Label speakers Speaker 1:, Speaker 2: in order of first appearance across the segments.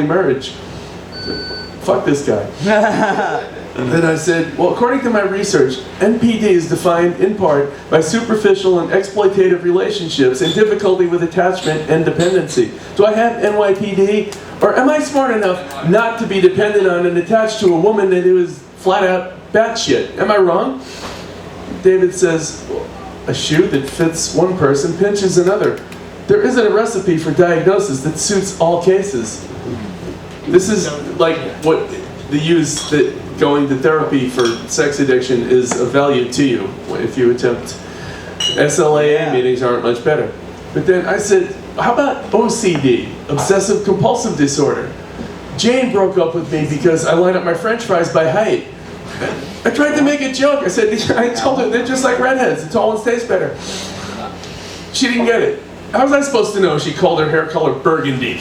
Speaker 1: marriage. Fuck this guy. And then I said, well, according to my research, NPD is defined in part by superficial and exploitative relationships and difficulty with attachment and dependency. Do I have NYPD? Or am I smart enough not to be dependent on and attached to a woman that is flat out batshit? Am I wrong? David says, a shoe that fits one person pinches another. There isn't a recipe for diagnosis that suits all cases. This is like what the use that going to therapy for sex addiction is of value to you if you attempt. SLAA meetings aren't much better. But then I said, how about OCD, obsessive compulsive disorder? Jane broke up with me because I line up my french fries by height. I tried to make a joke. I said, I told her they're just like redheads, the tall ones taste better. She didn't get it. How was I supposed to know she called her hair color burgundy?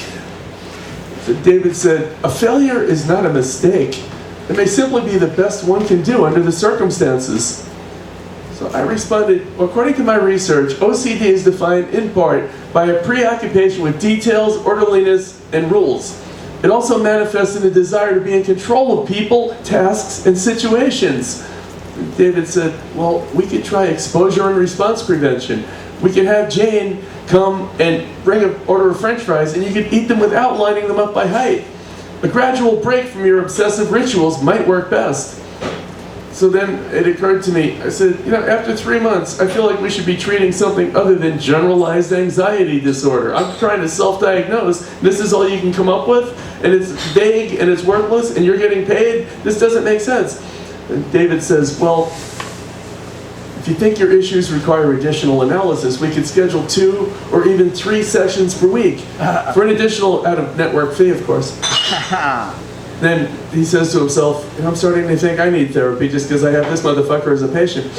Speaker 1: So David said, a failure is not a mistake. It may simply be the best one can do under the circumstances. So I responded, well, according to my research, OCD is defined in part by a preoccupation with details, orderliness, and rules. It also manifests in a desire to be in control of people, tasks, and situations. David said, well, we could try exposure and response prevention. We could have Jane come and bring an order of french fries, and you could eat them without lining them up by height. A gradual break from your obsessive rituals might work best. So then it occurred to me, I said, after 3 months, I feel like we should be treating something other than generalized anxiety disorder. I'm trying to self-diagnose. This is all you can come up with, and it's vague, and it's worthless, and you're getting paid. This doesn't make sense. And David says, well, if you think your issues require additional analysis, we could schedule 2 or even 3 sessions per week for an additional out-of-network fee, of course. Then he says to himself, I'm starting to think I need therapy just because I have this motherfucker as a patient.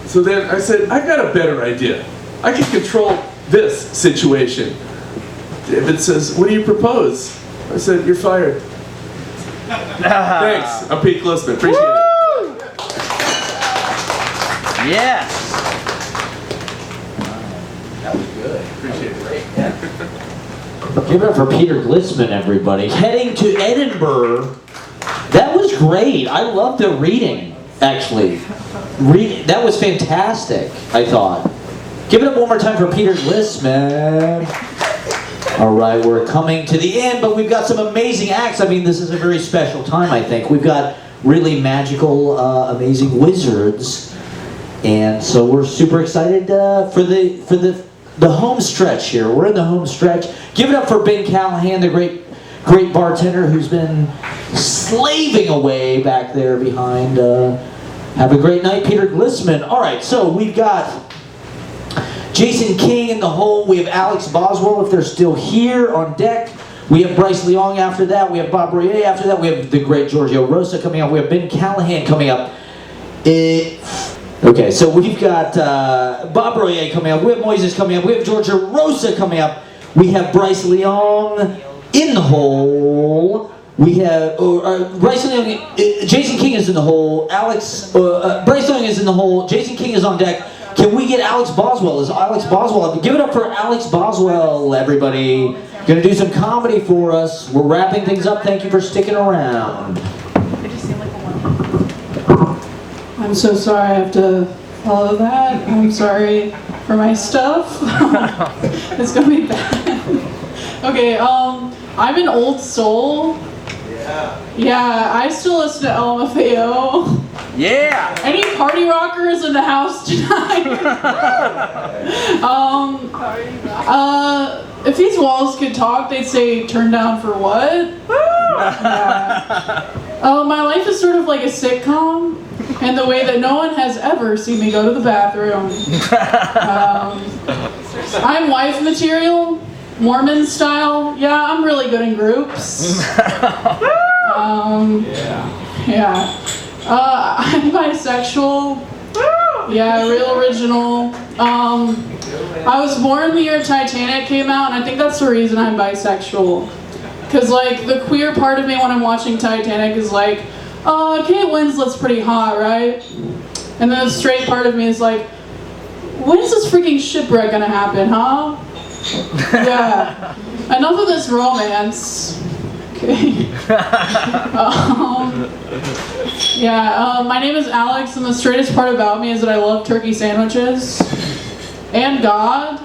Speaker 1: So then I said, I've got a better idea. I can control this situation. David says, what do you propose? I said, you're fired. Thanks. I'm Pete Glissman. Appreciate it.
Speaker 2: Yes.
Speaker 3: That was good.
Speaker 1: Appreciate it.
Speaker 3: Great. Yeah.
Speaker 2: Give it up for Peter Glissman, everybody. Heading to Edinburgh. That was great. I loved the reading, actually. That was fantastic, I thought. Give it up one more time for Peter Glissman. All right, we're coming to the end, but we've got some amazing acts. I mean, this is a very special time, I think. We've got really magical, amazing wizards. And so we're super excited for the home stretch here. We're in the home stretch. Give it up for Ben Callahan, the great bartender who's been slaving away back there behind. Have a great night, Peter Glissman. All right, so we've got Jason King in the hole. We have Alex Boswell, if they're still here, on deck. We have Bryce Leong after that. We have Bob Bruya after that. We have the great Giorgio Rosa coming up. We have Ben Callahan coming up. Okay, so we've got Bob Bruya coming up. We have Moises coming up. We have Giorgio Rosa coming up. We have Bryce Leong in the hole. We have Bryce Leong. Jason King is in the hole. Bryce Leong is in the hole. Jason King is on deck. Can we get Alex Boswell? Is Alex Boswell? Give it up for Alex Boswell, everybody. Gonna do some comedy for us. We're wrapping things up. Thank you for sticking around.
Speaker 4: I'm so sorry I have to follow that. I'm sorry for my stuff. It's gonna be bad. Okay, I'm an old soul. Yeah, I still listen to LMFAO.
Speaker 2: Yeah!
Speaker 4: Any party rockers in the house tonight? If these walls could talk, they'd say, turn down for what? Yeah. My life is sort of like a sitcom, in the way that no one has ever seen me go to the bathroom. I'm wife material, Mormon style. Yeah, I'm really good in groups. Yeah. I'm bisexual. Yeah, real original. I was born the year Titanic came out, and I think that's the reason I'm bisexual. Because, like, the queer part of me when I'm watching Titanic is like, Kate Winslet's pretty hot, right? And then the straight part of me is like, when is this freaking shipwreck gonna happen, huh? Yeah. enough of this romance. Okay. My name is Alex, and the straightest part about me is that I love turkey sandwiches. And God.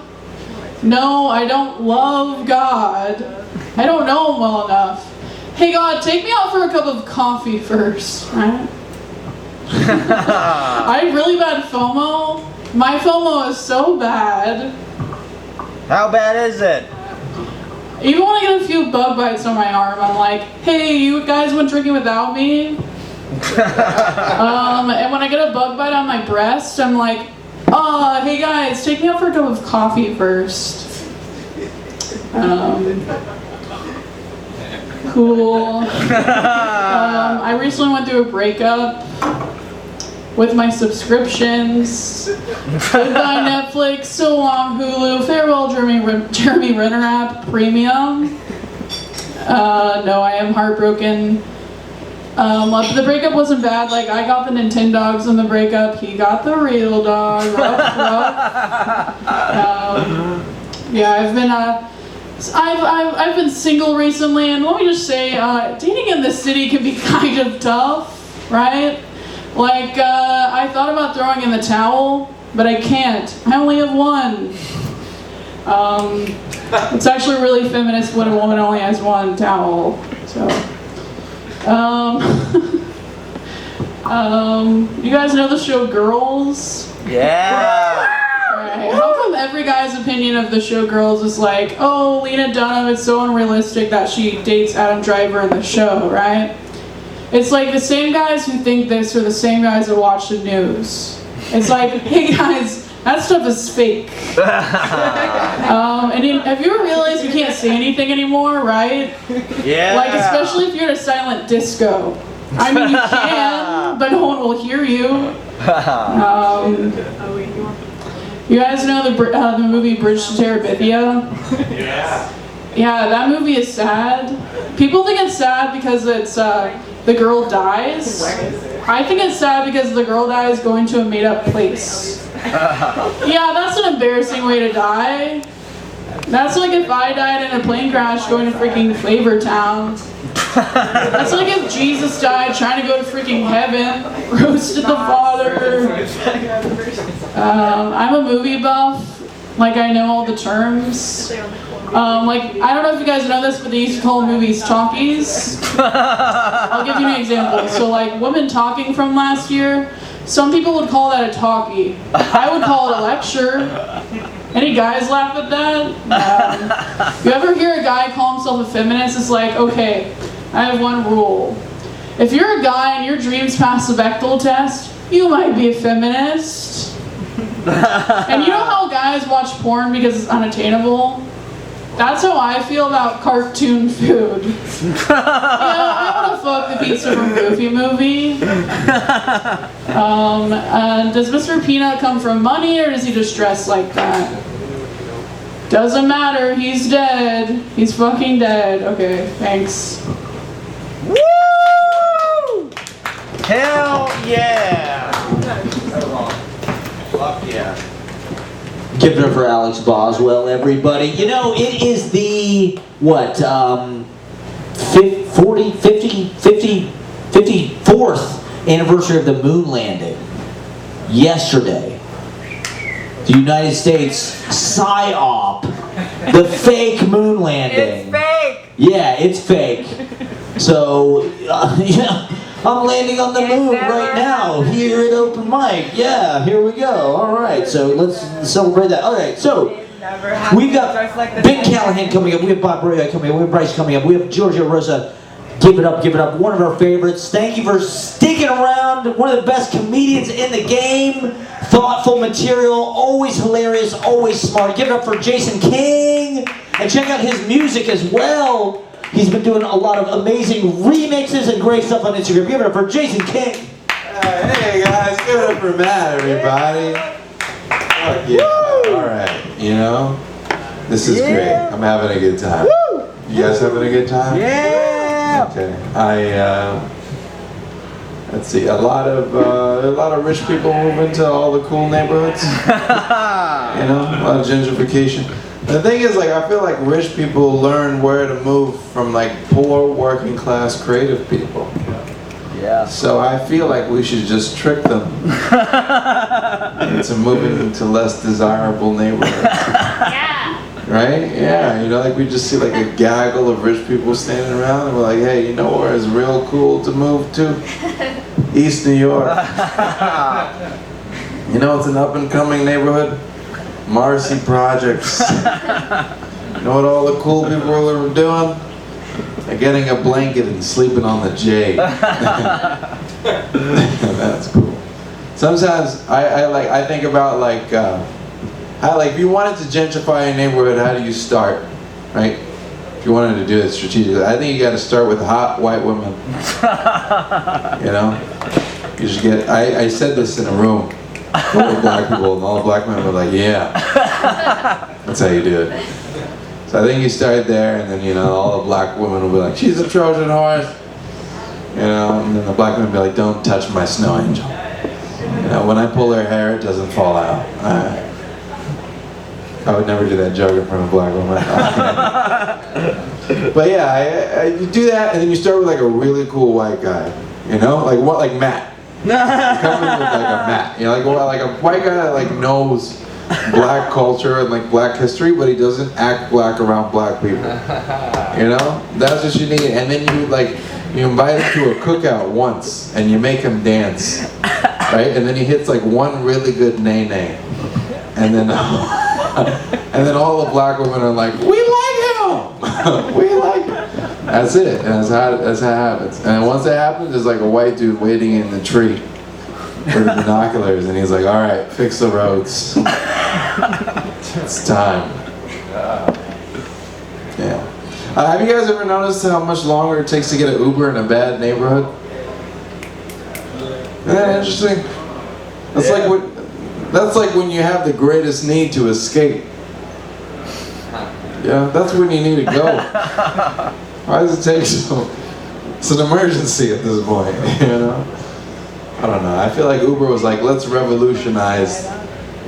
Speaker 4: No, I don't love God. I don't know him well enough. Hey God, take me out for a cup of coffee first, right? I have really bad FOMO. My FOMO is so bad.
Speaker 3: How bad is it?
Speaker 4: Even when I get a few bug bites on my arm, I'm like, hey, you guys went drinking without me? And when I get a bug bite on my breast, I'm like, hey guys, take me out for a cup of coffee first. Cool. I recently went through a breakup with my subscriptions. Goodbye Netflix, so long Hulu, farewell Jeremy Renner app, premium. No, I am heartbroken. The breakup wasn't bad. Like, I got the Nintendogs in the breakup. He got the real dog. Rough. I've been single recently, and let me just say, dating in this city can be kind of tough, right? Like, I thought about throwing in the towel, but I can't. I only have one. It's actually really feminist when a woman only has one towel. So, you guys know the show Girls?
Speaker 3: Yeah.
Speaker 4: Right. How come every guy's opinion of the show Girls is like, oh, Lena Dunham, it's so unrealistic that she dates Adam Driver in the show, right? It's like the same guys who think this are the same guys that watch the news. It's like, hey guys, that stuff is fake. Have you ever realized you can't say anything anymore, right?
Speaker 3: Yeah.
Speaker 4: Like, especially if you're at a silent disco. I mean, you can, but no one will hear you. You guys know the movie Bridge to Terabithia?
Speaker 3: Yeah.
Speaker 4: Yeah, that movie is sad. People think it's sad because it's the girl dies. I think it's sad because the girl dies going to a made-up place. Yeah, that's an embarrassing way to die. That's like if I died in a plane crash going to freaking Flavor Town. That's like if Jesus died trying to go to freaking heaven, roasted the Father. I'm a movie buff. Like, I know all the terms. Like, I don't know if you guys know this, but they used to call movies talkies. I'll give you an example. So, like, Women Talking from last year, some people would call that a talkie. I would call it a lecture. Any guys laugh at that? You ever hear a guy call himself a feminist? It's like, okay, I have one rule. If you're a guy and your dreams pass the Bechdel test, you might be a feminist. And you know how guys watch porn because it's unattainable? That's how I feel about cartoon food. I want to fuck the pizza from Goofy movie. Does Mr. Peanut come from money, or does he just dress like that? Doesn't matter, he's dead. He's fucking dead. Okay, thanks.
Speaker 3: Woo! Hell yeah! Fuck yeah.
Speaker 2: Give it up for Alex Boswell, everybody. You know, it is the, 54th anniversary of the moon landing. Yesterday, the United States PSYOP, the fake moon landing.
Speaker 3: It's fake!
Speaker 2: Yeah, it's fake. So, I'm landing on the moon right now, here at Open Mic. Yeah, here we go. All right, so let's celebrate that. All right, so we've got Big Callahan coming up. We have Bruya coming up. We have Bryce coming up. We have Giorgio, Rosa. Give it up, give it up. One of our favorites. Thank you for sticking around. One of the best comedians in the game. Thoughtful material, always hilarious, always smart. Give it up for Jason King. And check out his music as well. He's been doing a lot of amazing remixes and great stuff on Instagram. Give it up for Jason King.
Speaker 5: Hey guys, give it up for Matt, everybody. Fuck yeah. Alright, you know, this is great. I'm having a good time. You guys having a good time?
Speaker 3: Yeah!
Speaker 5: Okay. Let's see, a lot of rich people move into all the cool neighborhoods. You know, a lot of gentrification. The thing is, like, I feel like rich people learn where to move from like poor working class creative people.
Speaker 3: Yeah.
Speaker 5: So I feel like we should just trick them into moving into less desirable neighborhoods.
Speaker 6: Yeah.
Speaker 5: Right? Yeah, you know, like we just see like a gaggle of rich people standing around and we're like, hey, you know where it's real cool to move to? East New York. You know, it's an up and coming neighborhood. Marcy Projects. You know what all the cool people are doing? They're getting a blanket and sleeping on the J. That's cool. Sometimes I think about like how, like, if you wanted to gentrify a neighborhood, how do you start, right? If you wanted to do it strategically, I think you got to start with hot white women. You know, you just get. I said this in a room full of black people, and all the black men were like, "Yeah, that's how you do it." So I think you start there, and then, you know, all the black women will be like, "She's a Trojan horse," you know, and then the black men will be like, "Don't touch my snow angel." You know, when I pull her hair, it doesn't fall out. I would never do that joke in front of a black woman. But yeah, you do that, and then you start with like a really cool white guy. You know, like what, like Matt. You come in with like a Matt. You know, like a white guy that like knows black culture and like black history, but he doesn't act black around black people. You know, that's what you need. And then you invite him to a cookout once, and you make him dance, right? And then he hits like one really good nay-nay, and then and then all the black women are like, "We like him, we like him." That's it. And that's how it happens. And then once that happens, there's like a white dude waiting in the tree with the binoculars, and he's like, "All right, fix the roads. It's time." Yeah. Have you guys ever noticed how much longer it takes to get an Uber in a bad neighborhood? Isn't that interesting? That's like when you have the greatest need to escape. Yeah, that's when you need to go. Why does it take so? It's an emergency at this point, you know? I don't know. I feel like Uber was like, let's revolutionize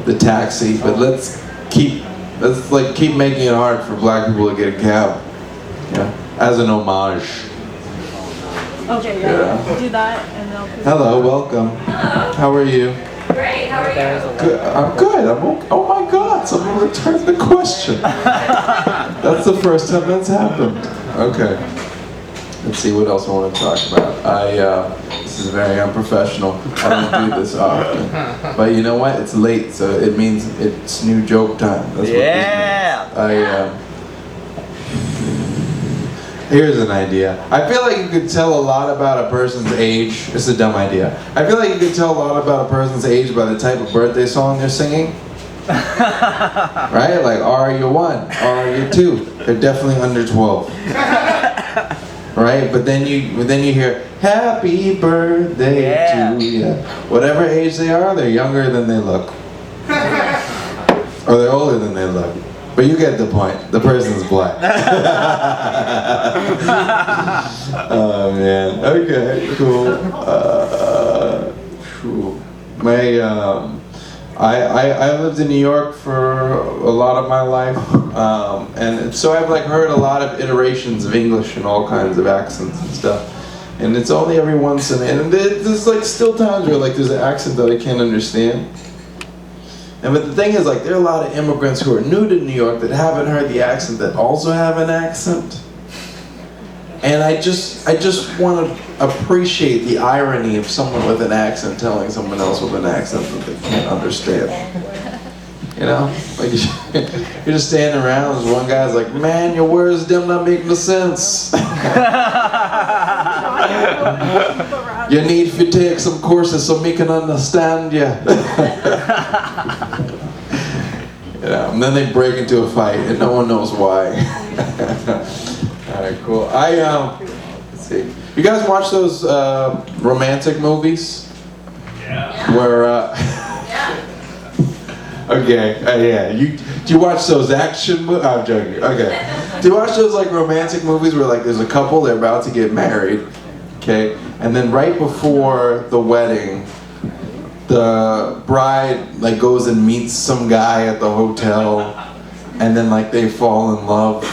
Speaker 5: the taxi, but let's keep making it hard for black people to get a cab. Yeah, as an homage.
Speaker 6: Okay, yeah. Do that and they'll.
Speaker 5: Hello, welcome. How are you?
Speaker 6: Great, how are you?
Speaker 5: Good. I'm good. Oh my God, someone returned the question. That's the first time that's happened. Okay. Let's see what else I want to talk about. This is very unprofessional. I don't do this often. But you know what? It's late, so it means it's new joke time. That's what this means. Here's an idea. I feel like you could tell a lot about a person's age. It's a dumb idea. I feel like you could tell a lot about a person's age by the type of birthday song they're singing. Right? Like, are you 1? Are you 2? They're definitely under 12. Right? But then you hear, happy birthday to you. Whatever age they are, they're younger than they look. Or they're older than they look. But you get the point. The person's black. Oh man. Okay. Cool. I lived in New York for a lot of my life, and so I've like heard a lot of iterations of English and all kinds of accents and stuff. And it's only every once in and there's like still times where like there's an accent that I can't understand. And but the thing is, like, there are a lot of immigrants who are new to New York that haven't heard the accent that also have an accent. And I just want to appreciate the irony of someone with an accent telling someone else with an accent that they can't understand. You know, like you're just standing around. There's one guy's like, "Man, your words them not make no sense. You need to take some courses so me can understand you." You know, and then they break into a fight, and no one knows why. All right, cool. Let's see. You guys watch those romantic movies?
Speaker 6: Yeah.
Speaker 5: Where?
Speaker 6: Yeah.
Speaker 5: Okay. Yeah. Do you watch those action movies? I'm joking. Okay. Do you watch those like romantic movies where like there's a couple, they're about to get married, okay, and then right before the wedding, the bride like goes and meets some guy at the hotel, and then like they fall in love,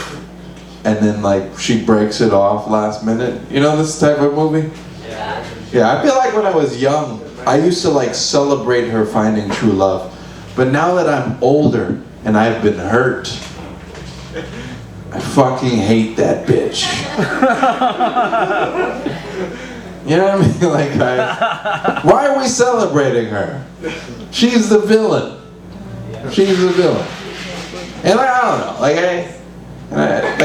Speaker 5: and then like she breaks it off last minute. You know this type of movie? Yeah, I feel like when I was young, I used to like celebrate her finding true love. But now that I'm older and I've been hurt, I fucking hate that bitch. You know what I mean? Like, why are we celebrating her? She's the villain. She's the villain. And I don't know,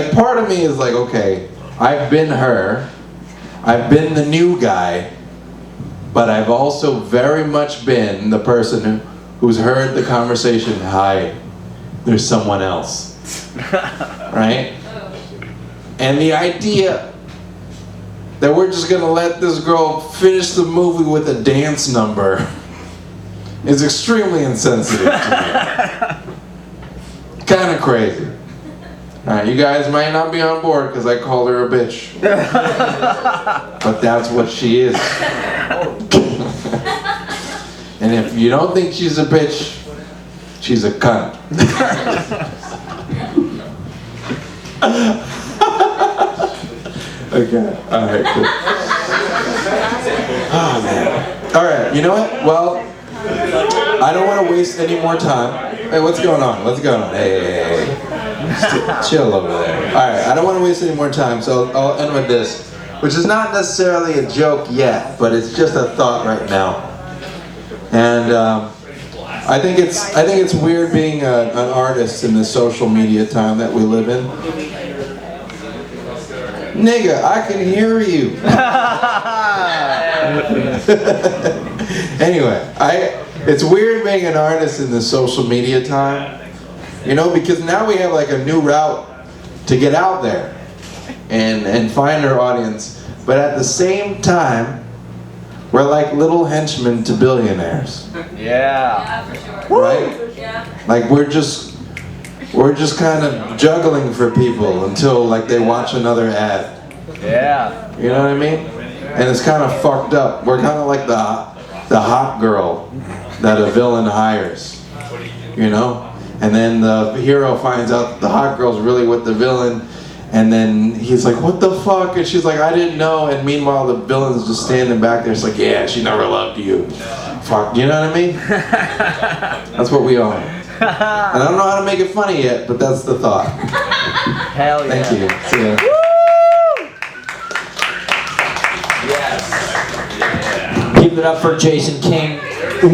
Speaker 5: like part of me is like, okay, I've been her, I've been the new guy, but I've also very much been the person who's heard the conversation, hi, there's someone else, right? And the idea that we're just gonna let this girl finish the movie with a dance number is extremely insensitive to me. Kind of crazy. Alright, you guys might not be on board because I called her a bitch. But that's what she is. And if you don't think she's a bitch, she's a cunt. Okay, alright, cool. Oh man. Alright, you know what? Well, I don't want to waste any more time. Hey, what's going on? What's going on? Hey. Chill over there. Alright, I don't want to waste any more time, so I'll end with this, which is not necessarily a joke yet, but it's just a thought right now. And I think it's weird being an artist in the social media time that we live in. Nigga, I can hear you. Anyway, it's weird being an artist in the social media time, you know, because now we have like a new route to get out there and find our audience, but at the same time, we're like little henchmen to billionaires.
Speaker 3: Yeah.
Speaker 6: For sure.
Speaker 5: Right?
Speaker 6: Yeah.
Speaker 5: Like we're just kind of juggling for people until like they watch another ad.
Speaker 3: Yeah.
Speaker 5: You know what I mean? And it's kind of fucked up. We're kind of like the hot girl that a villain hires. You know? And then the hero finds out that the hot girl's really with the villain, and then he's like, what the fuck? And she's like, I didn't know. And meanwhile the villain's just standing back there. It's like, yeah, she never loved you. Fuck, you know what I mean? That's what we are. And I don't know how to make it funny yet, but that's the thought.
Speaker 3: Hell yeah.
Speaker 5: Thank you. See ya.
Speaker 2: Give it up for Jason King,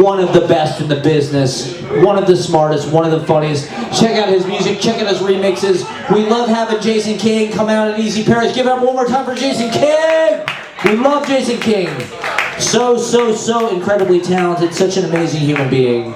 Speaker 2: one of the best in the business, one of the smartest, one of the funniest. Check out his music, check out his remixes. We love having Jason King come out in Easy Paris. Give it up one more time for Jason King. We love Jason King. So incredibly talented, such an amazing human being.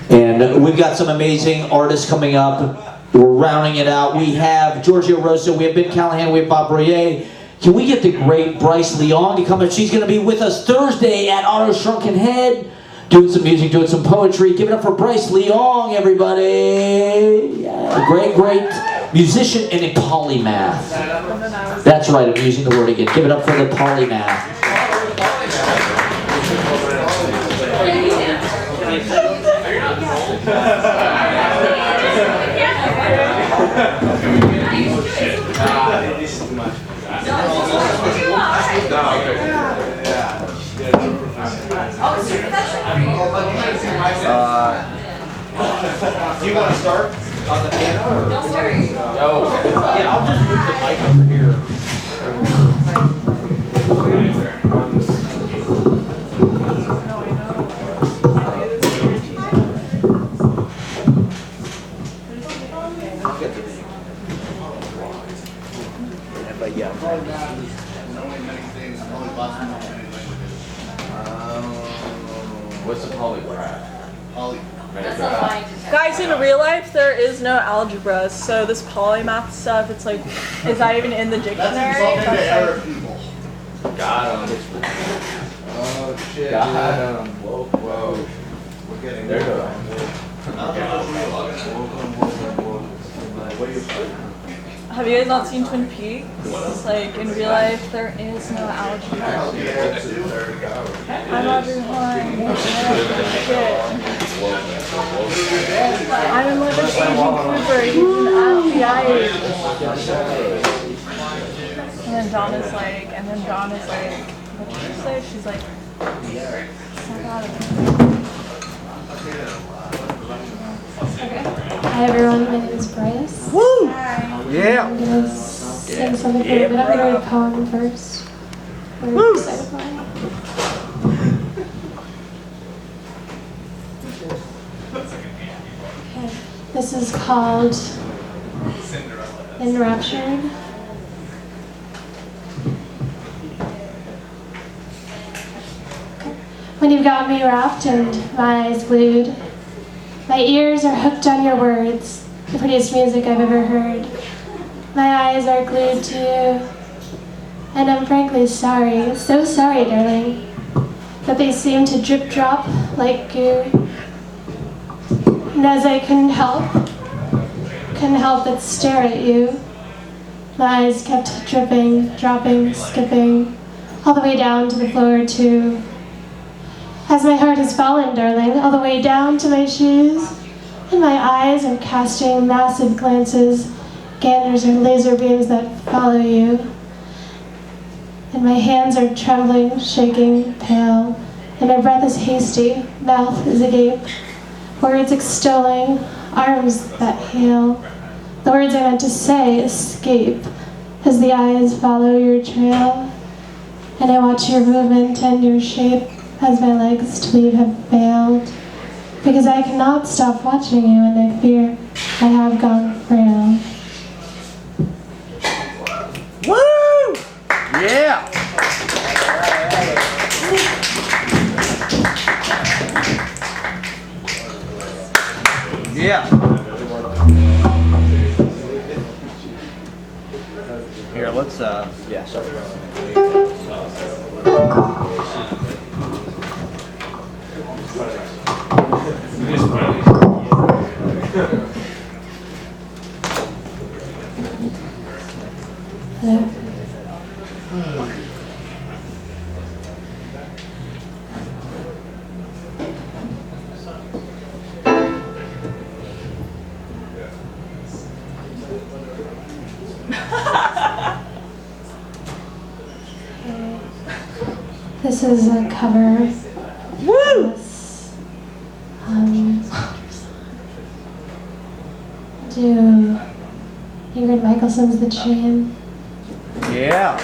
Speaker 2: And we've got some amazing artists coming up. We're rounding it out. We have Giorgio Rosa, we have Ben Callahan, we have Bob Bruya. Can we get the great Bryce Leong to come in? She's going to be with us Thursday at Otto's Shrunken Head, doing some music, doing some poetry. Give it up for Bryce Leong, everybody. Yeah, great musician and a polymath. That's right, I'm using the word again. Give it up for the polymath.
Speaker 3: Do you want to start on the piano? Or?
Speaker 6: Don't start.
Speaker 3: Oh, yeah, I'll just move the mic over here. But yeah.
Speaker 5: What's the polygraph?
Speaker 6: That's not mine.
Speaker 7: Guys, in real life, there is no algebra, so this polymath stuff, it's like, is that even in the dictionary? That's like,
Speaker 5: Got him. Oh shit. Got him. Whoa. We're getting there.
Speaker 7: have you guys not seen Twin Peaks? It's like, in real life, there is no algebra. I'm Audrey Horne. Shit. I'm in love with Agent Cooper. He's an FBI agent. And then Dawn is like, what did she say? She's like, snap out of it.
Speaker 8: Hi everyone, my name is Bryce.
Speaker 3: Woo!
Speaker 7: Hi.
Speaker 3: Yeah.
Speaker 8: I'm gonna sing something for you, but I'm gonna read a poem first. We're excited for it. Okay. This is called Enraptured. When you've got me wrapped and my eyes glued, my ears are hooked on your words, the prettiest music I've ever heard. My eyes are glued to you, and I'm frankly sorry, so sorry, darling, that they seem to drip drop like goo. And as I couldn't help but stare at you, my eyes kept dripping, dropping, skipping, all the way down to the floor too. As my heart has fallen, darling, all the way down to my shoes, and my eyes are casting massive glances, ganders or laser beams that follow you. And my hands are trembling, shaking, pale, and my breath is hasty, mouth is agape, words extolling, arms that hail. The words I meant to say escape as the eyes follow your trail, and I watch your movement and your shape as my legs to leave have failed, because I cannot stop watching you and I fear I have gone frail.
Speaker 3: Woo! Yeah! Yeah. Here, let's yeah, sorry.
Speaker 8: Hello? This is a cover.
Speaker 3: Woo!
Speaker 8: Do Ingrid Michaelson's The Chain.
Speaker 3: Yeah.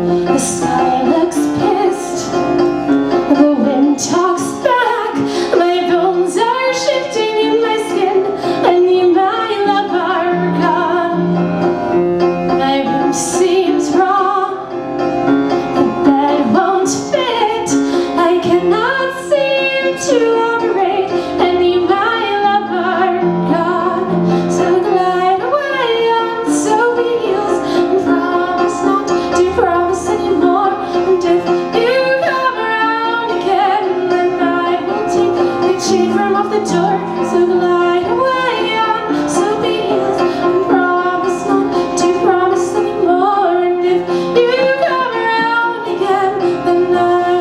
Speaker 8: The sky looks pissed, the wind talks back, my bones are shifting in my skin, I need my lover gone. My room seems wrong, the bed won't fit, I cannot seem to operate, I need my lover gone. So glide away on soapy heels and promise not to promise anymore. And if you come around again, then I will take the chain from off the door. So glide away on soapy heels and promise not to promise anymore. And if you come around again, then I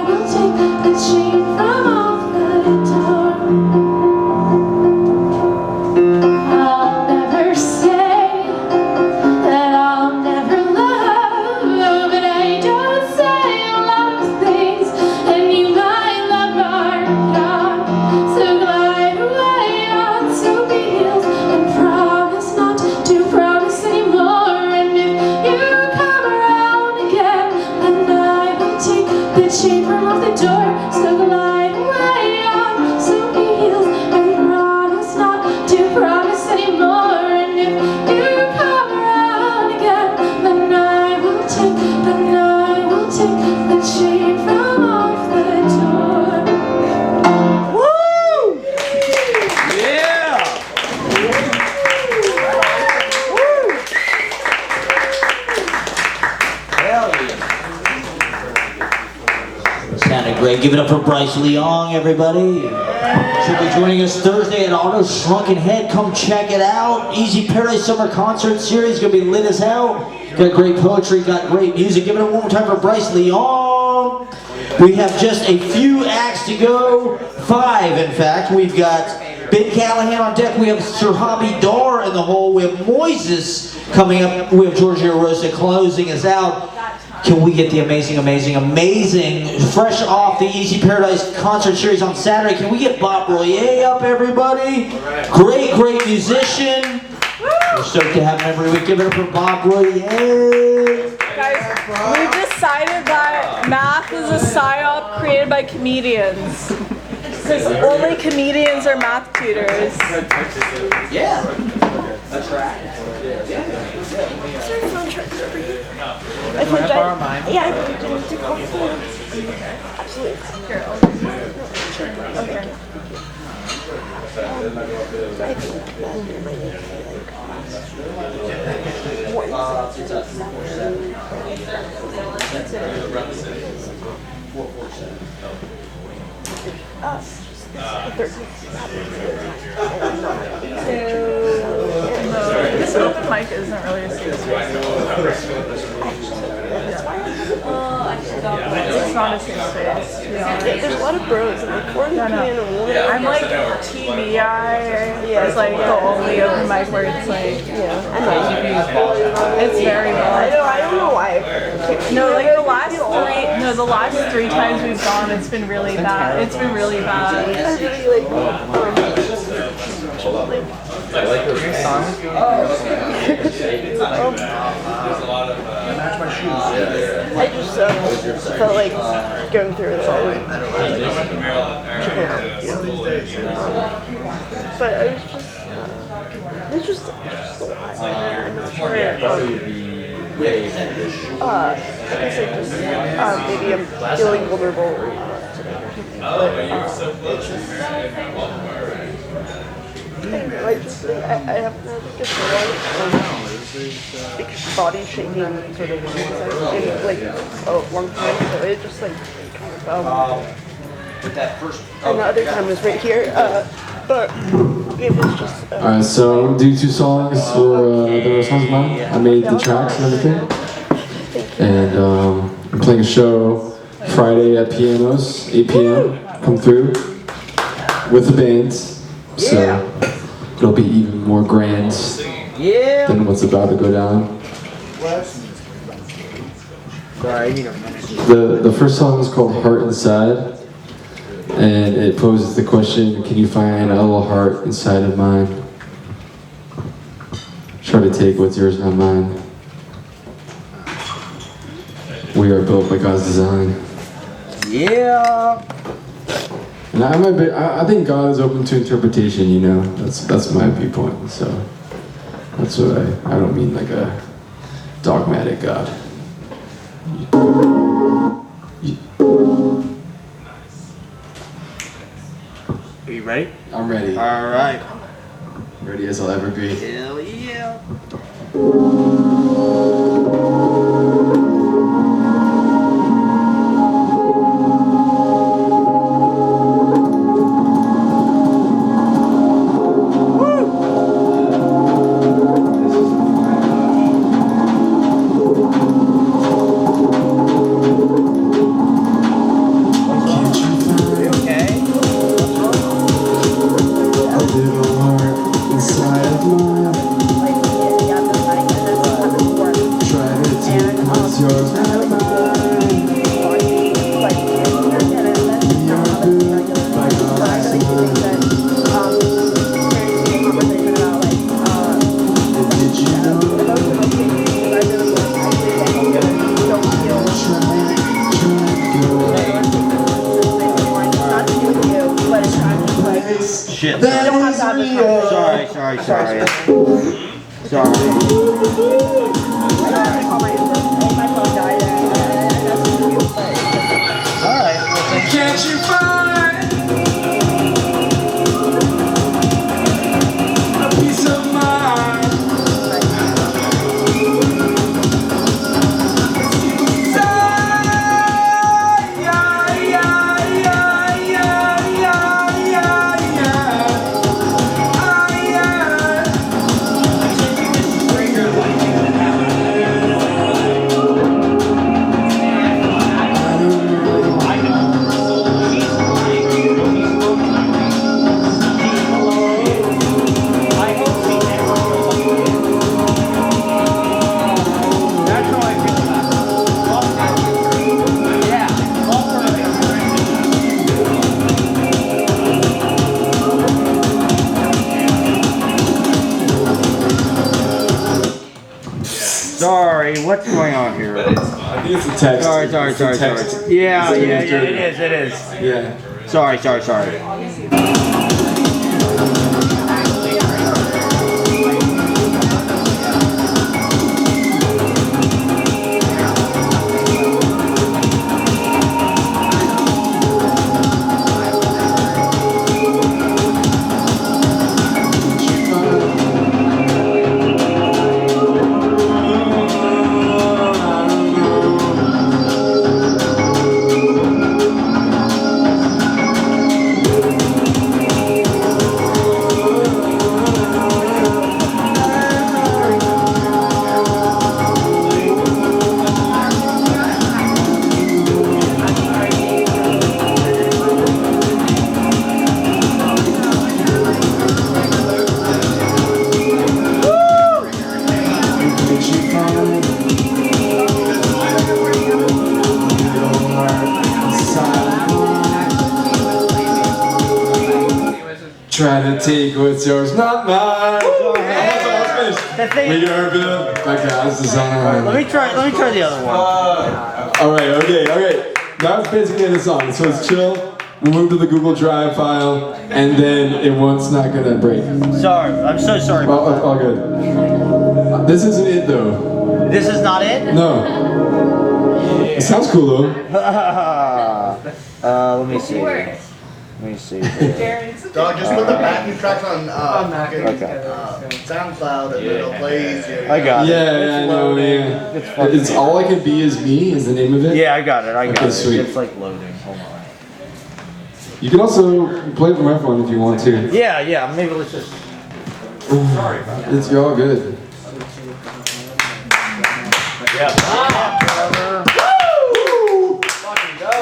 Speaker 8: will take the chain from off the door. I'll never say that I'll never love, but I don't say a lot of things, and you might love are gone. So glide away on soapy heels and promise not to promise anymore. And if you come around again, then I will take the chain from off the door. So glide away on soapy heels and promise take the chain from off the door.
Speaker 2: Woo! Yeah! Hell yeah. Sounded great. Give it up for Bryce Leong, everybody. She'll be joining us Thursday at Otto's Shrunken Head. Come check it out. Easy Paradise Summer Concert Series. Gonna be lit as hell. Got great poetry, got great music. Give it up one more time for Bryce Leong. We have just a few acts to go. 5, in fact. We've got Ben Callahan on deck. We have Surhabi Dar in the hole. We have Moises coming up. We have Giorgio Rosa closing us out. Can we get the amazing, fresh off the Easy Paradise Concert Series on Saturday, can we get Bob Bruya up, everybody? Great musician. We're stoked to have him every week. Give it up for Bob Bruya.
Speaker 7: Guys, we decided that math is a psyop created by comedians. Because only comedians are math tutors.
Speaker 2: Yeah. That's right.
Speaker 6: Can I borrow mine? Yeah, I need to call for absolutely.
Speaker 7: Here, I'll okay.
Speaker 6: I think that might need
Speaker 7: This open mic isn't really a safe space. It's not a safe space, to be honest.
Speaker 6: There's a lot of bros and like quarantine and
Speaker 7: I'm like TBI. It's like the only open mic where it's like, it's very well.
Speaker 6: I don't know why.
Speaker 7: No, like the last three times we've gone, it's been really bad. It's been really bad.
Speaker 6: I just felt like going through it all. But it's just a lot. I'm not sure. I guess I just maybe I'm feeling vulnerable today. I have like body shaking sort of in like a long time, so it just like kind of
Speaker 2: With that first.
Speaker 6: and the other time was right here, but it was just.
Speaker 9: Alright, so I'm gonna do 2 songs for the songs of mine. I made the tracks and everything, and I'm playing a show Friday at Pianos, 8 p.m. Come through with the band, so it'll be even more grand than what's about to go down. The first song is called Heart Inside, and it poses the question, can you find a little heart inside of mine? Try to take what's yours, not mine. We are built by God's design.
Speaker 2: Yeah.
Speaker 9: And I think God is open to interpretation, you know. That's my viewpoint. So that's what I don't mean like a dogmatic God.
Speaker 3: Are you ready?
Speaker 9: I'm ready.
Speaker 3: All right.
Speaker 9: Ready as I'll ever be.
Speaker 3: Hell yeah.
Speaker 2: Shit. Sorry.
Speaker 6: My phone died.
Speaker 3: sorry. What's going on here?
Speaker 9: I think it's a text.
Speaker 3: Sorry.
Speaker 9: It's a text.
Speaker 3: Yeah, it is.
Speaker 9: Yeah.
Speaker 3: Sorry.
Speaker 9: Try to take what's yours, not mine. We are built by God's design.
Speaker 3: Let me try the other one.
Speaker 9: Alright, okay. That's basically the song. So it's chill, we'll move to the Google Drive file, and then it won't not gonna break.
Speaker 3: Sorry, I'm so sorry.
Speaker 9: All good. This isn't it though.
Speaker 3: This is not it?
Speaker 9: No. It sounds cool though.
Speaker 3: Let me see.
Speaker 10: Dog, just put the backing tracks on SoundCloud and it'll play easier.
Speaker 3: I got it.
Speaker 9: Yeah, I know. Yeah. It's All I Can Be Is Me is the name of it.
Speaker 3: Yeah, I got it.
Speaker 9: Okay, sweet.
Speaker 3: It's like loading. Hold on.
Speaker 9: You can also play it from my phone if you want to.
Speaker 3: Yeah. Maybe let's just. Sorry about that.
Speaker 9: You're all good.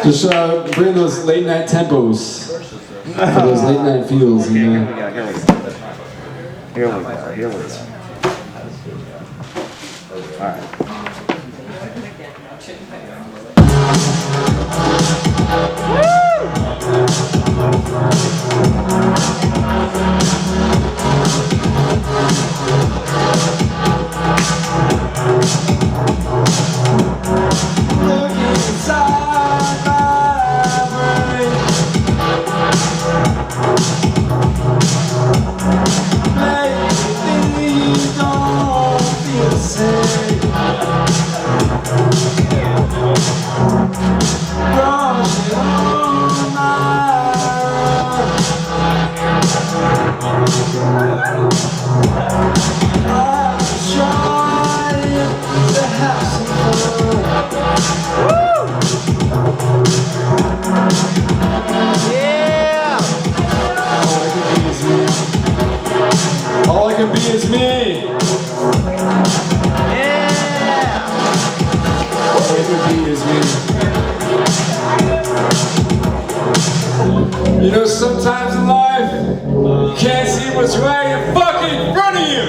Speaker 9: Just bring those late night tempos. For those late night feels, you know.
Speaker 3: Here we go. Alright.
Speaker 9: All I can be is me. All I can be is me. You know, sometimes in life, you can't see what's right in fucking front of you.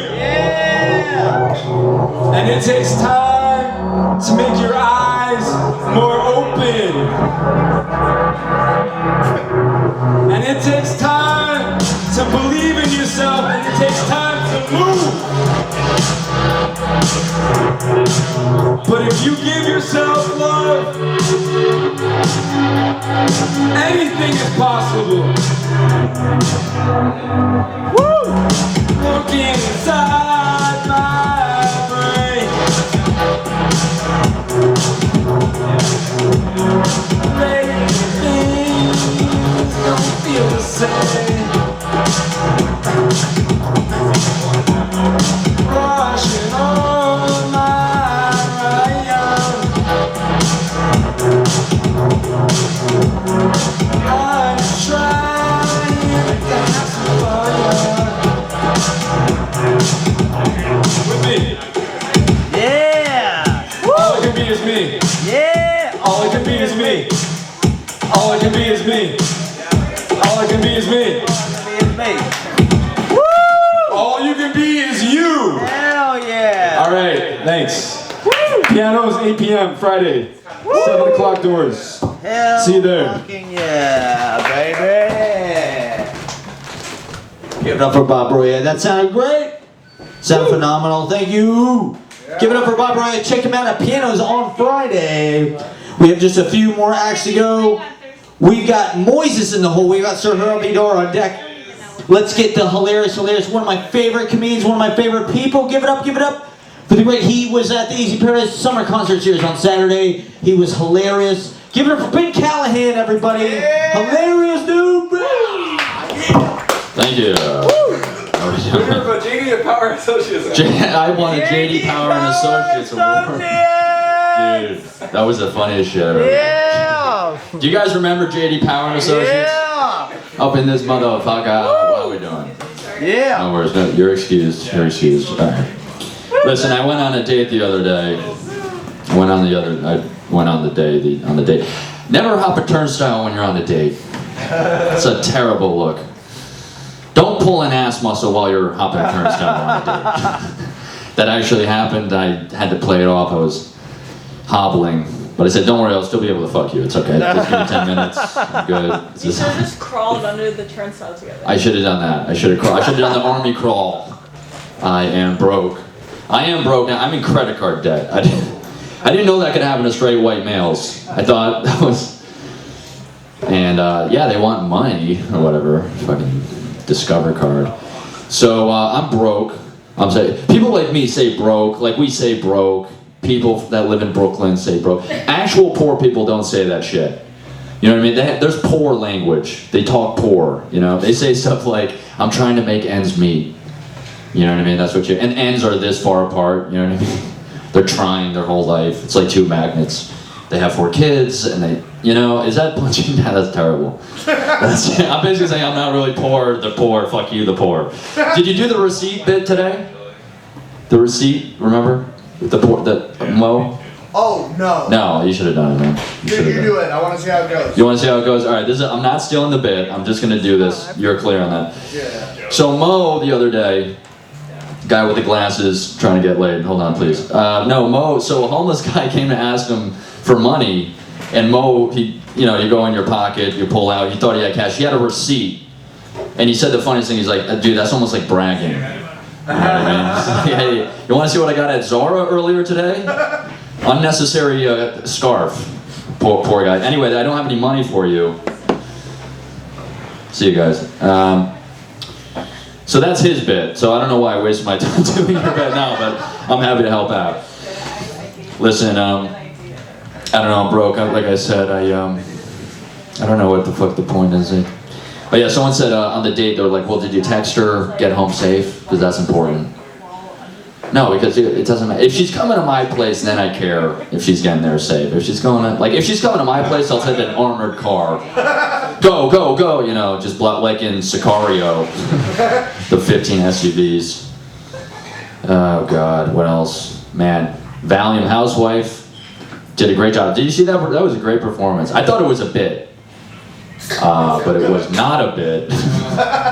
Speaker 9: And it takes time to make your eyes more open. And it takes time to believe in yourself, and it takes time to move. But if you give yourself love, anything is possible. Woo! Looking inside my brain, maybe things don't feel the same. Rushing on my Ryan, I'm trying to have some fun. With me.
Speaker 3: Yeah!
Speaker 9: All I can be is me.
Speaker 3: Yeah!
Speaker 9: All I can be is me. All I can be is me. All I can be is me. All you can be is you.
Speaker 3: Hell yeah!
Speaker 9: All right, thanks. Pianos 8 p.m. Friday. 7 o'clock doors.
Speaker 3: Hell
Speaker 9: See you there.
Speaker 3: fucking yeah, baby!
Speaker 2: Give it up for Bob Bruya. That sounded great. Sounded phenomenal. Thank you. Give it up for Bob Ryan. Check him out at Pianos on Friday. We have just a few more acts to go. We've got Moises in the hole. We've got surhabi on deck. Let's get the hilarious, one of my favorite comedians, one of my favorite people. Give it up for the great. He was at the Easy Paradise Summer Concert Series on Saturday. He was hilarious. Give it up for Ben Callahan, everybody. Yeah. Hilarious dude. Thank you.
Speaker 9: JD Power Associates.
Speaker 2: I won a JD Power and Associates Award. Dude, that was the funniest shit ever.
Speaker 3: Yeah!
Speaker 2: Do you guys remember JD Power and Associates?
Speaker 3: Yeah!
Speaker 2: Up in this motherfucker. How are we doing?
Speaker 3: Yeah!
Speaker 2: No worries. No, you're excused. You're excused. All right. Listen, I went on a date the other day. I went on the date. Never hop a turnstile when you're on a date. It's a terrible look. Don't pull an ass muscle while you're hopping a turnstile on a date. That actually happened. I had to play it off. I was hobbling. But I said, don't worry, I'll still be able to fuck you. It's okay. Just give me 10 minutes. I'm good.
Speaker 7: You should have just crawled under the turnstile together.
Speaker 2: I should have done that. I should have done the army crawl. I am broke. I am broke now. I'm in credit card debt. I didn't know that could happen to straight white males. I thought that was... And yeah, they want money or whatever. Fucking Discover card. So I'm broke. I'm saying people like me say broke. Like we say broke. People that live in Brooklyn say broke. Actual poor people don't say that shit. You know what I mean? There's poor language. They talk poor. You know, they say stuff like, "I'm trying to make ends meet." You know what I mean? That's what you. And ends are this far apart. You know what I mean? They're trying their whole life. It's like two magnets. They have 4 kids, and they, you know, is that punching? That's terrible. I'm basically saying I'm not really poor. The poor. Fuck you, the poor. Did you do the receipt bit today? The receipt, remember? The Mo?
Speaker 10: Oh, no.
Speaker 2: No, you should have done it, man.
Speaker 10: You do it. I want to see how it goes.
Speaker 2: You want to see how it goes? All right, I'm not stealing the bit. I'm just going to do this. You're clear on that.
Speaker 10: Yeah.
Speaker 2: So Mo, the other day, guy with the glasses trying to get laid. Hold on, please. No, Mo, so a homeless guy came to ask him for money, and Mo, you go in your pocket, you pull out, he thought he had cash. He had a receipt, and he said the funniest thing, he's like, dude, that's almost like bragging. You know what I mean? Hey, you want to see what I got at Zara earlier today? Unnecessary scarf. Poor guy. Anyway, I don't have any money for you. See you guys. So that's his bit. So I don't know why I wasted my time doing your bit now, but I'm happy to help out. Listen, I don't know, I'm broke. Like I said, I don't know what the fuck the point is. But yeah, someone said on the date, they were like, well, did you text her, get home safe? Because that's important. No, because it doesn't matter. If she's coming to my place, then I care if she's getting there safe. If she's coming to my place, I'll take an armored car. Go, go, go, you know, just like in Sicario, the 15 SUVs. Oh God, what else? Man, Valium Housewife did a great job. Did you see that? That was a great performance. I thought it was a bit. But it was not a bit.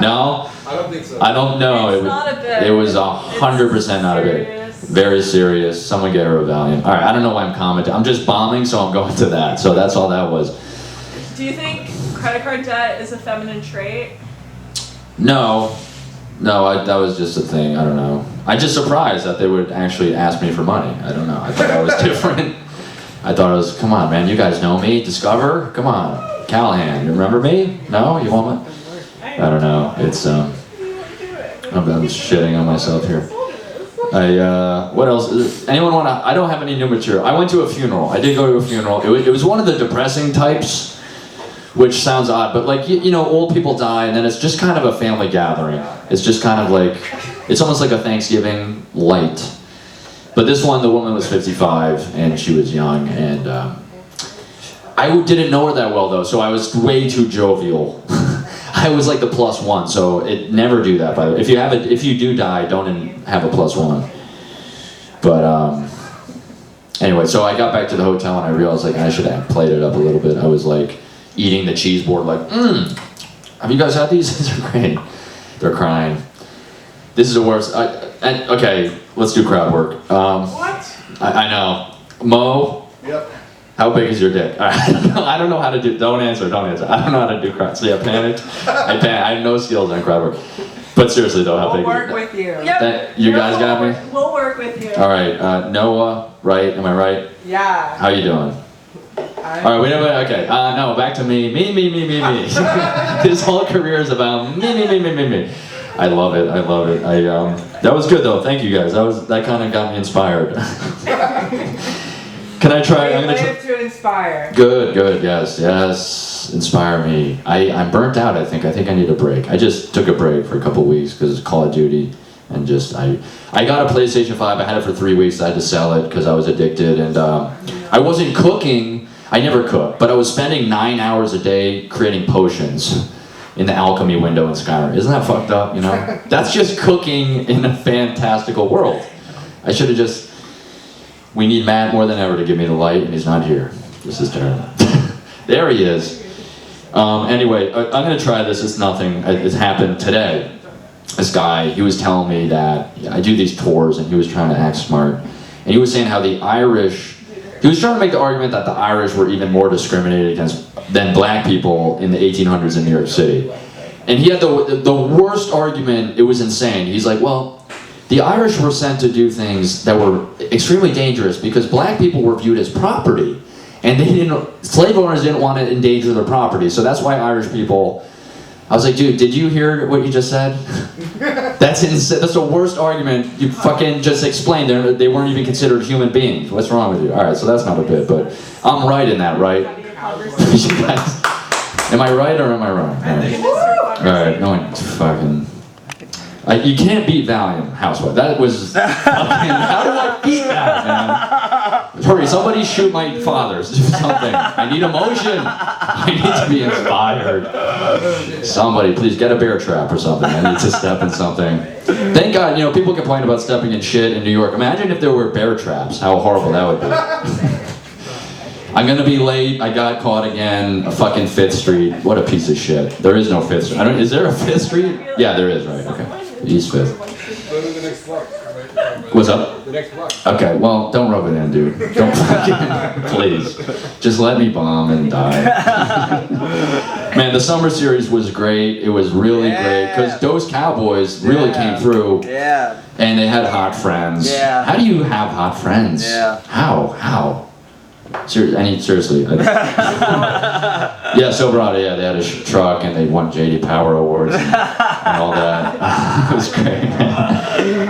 Speaker 2: No?
Speaker 10: I don't think so.
Speaker 2: I don't know.
Speaker 7: It's not a bit.
Speaker 2: It was 100% not a bit. Very serious. Someone get her a Valium. Alright, I don't know why I'm commenting. I'm just bombing, so I'm going to that. So that's all that was.
Speaker 7: Do you think credit card debt is a feminine trait?
Speaker 2: No. No, that was just a thing. I don't know. I'm just surprised that they would actually ask me for money. I don't know. I thought that was different. I thought it was, come on, man. You guys know me. Discover? Come on. Callahan, you remember me? No? You want me? I don't know. It's, I'm shitting on myself here. What else? Anyone want to, I don't have any new material. I went to a funeral. I did go to a funeral. It was one of the depressing types, which sounds odd, but like, you know, old people die and then it's just kind of a family gathering. It's just kind of like, it's almost like a Thanksgiving light. But this one, the woman was 55 and she was young, and I didn't know her that well though, so I was way too jovial. I was like the +1, so never do that, by the way. If you do die, don't have a +1. But anyway, so I got back to the hotel and I realized like I should have played it up a little bit. I was like eating the cheese board, like, have you guys had these? These are great. They're crying. This is the worst. Okay, let's do crowd work.
Speaker 10: What?
Speaker 2: I know. Mo?
Speaker 10: Yep.
Speaker 2: How big is your dick? I don't know how to do, don't answer. I don't know how to do crowd. See, I panicked. I have no skills on crowd work.
Speaker 11: But seriously though, how big?
Speaker 12: We'll work with you.
Speaker 11: That, you guys got me?
Speaker 12: We'll work with you.
Speaker 11: All right, Noah, right? Am I right?
Speaker 12: Yeah.
Speaker 11: How you doing? All right, wait. Okay, no, back to me. Me. His whole career is about me. I love it. That was good though. Thank you guys. That kind of got me inspired. Can I try? I'm gonna try.
Speaker 12: To inspire.
Speaker 11: Good. Yes. Inspire me. I'm burnt out. I think I need a break. I just took a break for a couple weeks because Call of Duty, and just I got a PlayStation 5. I had it for 3 weeks. I had to sell it because I was addicted, and I wasn't cooking. I never cooked, but I was spending 9 hours a day creating potions in the alchemy window in Skyrim. Isn't that fucked up? You know, that's just cooking in a fantastical world. I should have just. We need Matt more than ever to give me the light, and he's not here. This is terrible. There he is. Anyway, I'm gonna try this. It's nothing. It happened today. This guy, he was telling me that I do these tours, and he was trying to act smart, and he was saying how the Irish. He was trying to make the argument that the Irish were even more discriminated against than black people in the 1800s in New York City. And he had the worst argument. It was insane. He's like, well, the Irish were sent to do things that were extremely dangerous because black people were viewed as property. And slave owners didn't want to endanger their property. So that's why Irish people, I was like, dude, did you hear what you just said? That's insane. That's the worst argument. You fucking just explained. They weren't even considered human beings. What's wrong with you? All right, so that's not a bit, but I'm right in that, right? You guys, am I right or am I wrong? All right, no one fucking... you can't beat Valium, Housewife. That was fucking... How do I beat that, man? Hurry, somebody shoot my fathers. Do something. I need emotion. I need to be inspired. Somebody, please get a bear trap or something. I need to step in something. Thank God, people complain about stepping in shit in New York. Imagine if there were bear traps. How horrible that would be. I'm gonna be late. I got caught again. A fucking 5th Street. What a piece of shit. There is no 5th Street. Is there a 5th Street? Yeah, there is, right, okay. East 5th.
Speaker 9: Go to the next block.
Speaker 11: What's up?
Speaker 9: The next block.
Speaker 11: Okay, well, don't rub it in, dude. Don't fucking, please. Just let me bomb and die. Man, the summer series was great. It was really great because those Cowboys really came through.
Speaker 3: Yeah.
Speaker 11: And they had hot friends.
Speaker 3: Yeah.
Speaker 11: How do you have hot friends?
Speaker 3: Yeah.
Speaker 11: How? Seriously. Yeah, Silverado, they had a truck and they won JD Power Awards and all that. It was great.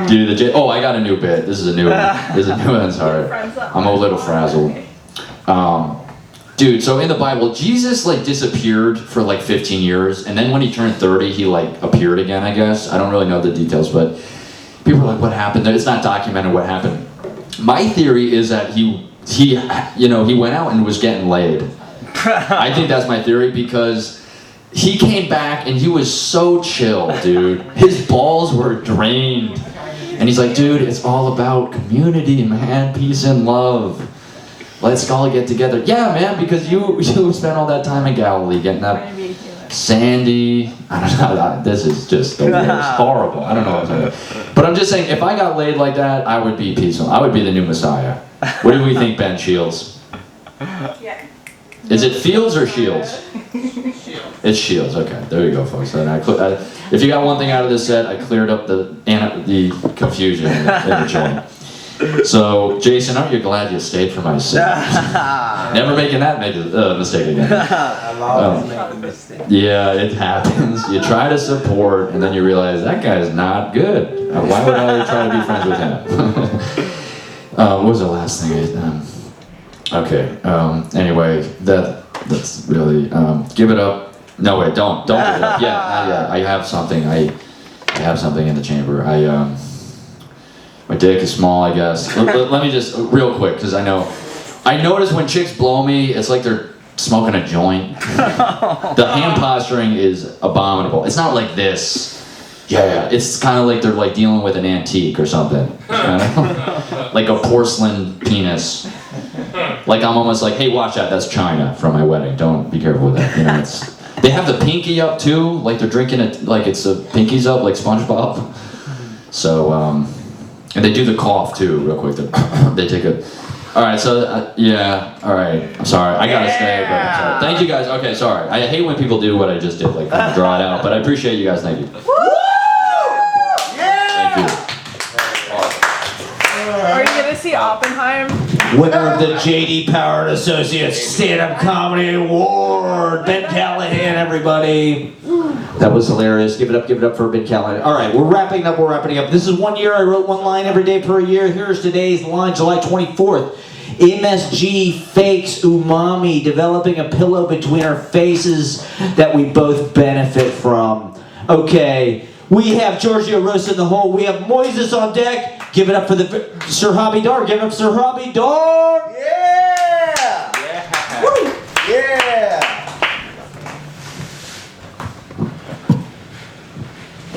Speaker 11: Dude, I got a new bit. This is a new one, sorry. I'm a little frazzled. Dude, so in the Bible, Jesus disappeared for 15 years, and then when he turned 30, he appeared again, I guess. I don't really know the details, but people are like, what happened? It's not documented what happened. My theory is that he went out and was getting laid. I think that's my theory because he came back and he was so chill, dude. His balls were drained. And he's like, dude, it's all about community, man, peace and love. Let's all get together. Yeah, man, because you spent all that time in Galilee getting that sandy. I don't know. This is just the worst. Horrible. I don't know what I'm saying. But I'm just saying, if I got laid like that, I would be peaceful. I would be the new Messiah. What do we think, Ben Shields?
Speaker 12: Yeah.
Speaker 11: Is it Fields or Shields? It's Shields. Okay, there you go, folks. And if you got one thing out of this set, I cleared up the confusion in the joint. So, Jason, aren't you glad you stayed for my set? Never making that mistake again.
Speaker 3: I'm always making mistakes.
Speaker 11: Yeah, it happens. You try to support, and then you realize that guy's not good. Why would I try to be friends with him? What was the last thing? Okay. Anyway, that's really give it up. No wait, don't give it up. Yeah. I have something. I have something in the chamber. My dick is small, I guess. Let me just real quick, because I notice when chicks blow me, it's like they're smoking a joint. The hand posturing is abominable. It's not like this. Yeah. It's kind of like they're dealing with an antique or something. Like a porcelain penis. I'm almost like, hey, watch that. That's China from my wedding. Don't be careful with that. They have the pinky up too. Like they're drinking it. Like it's the pinkies up, like SpongeBob. So and they do the cough too, real quick. They take a. All right. So yeah. All right. I'm sorry. I gotta stay. But I'm sorry. Thank you guys. Okay. Sorry. I hate when people do what I just did, draw it out. But I appreciate you guys. Thank you.
Speaker 7: Are you gonna see Oppenheim?
Speaker 2: Winner of the J.D. Power Associates Stand-Up Comedy Award, Ben Callahan, everybody. That was hilarious. Give it up for Ben Callahan. All right, we're wrapping up. This is 1 year. I wrote one line every day per year. Here's today's line, July 24th. MSG fakes umami, developing a pillow between our faces that we both benefit from. Okay, we have Giorgio, Rosa in the hole. We have Moises on deck. Give it up for the surhabi door. Give it up, surhabi door.
Speaker 10: Yeah!
Speaker 3: Yeah!
Speaker 10: Woo! Yeah!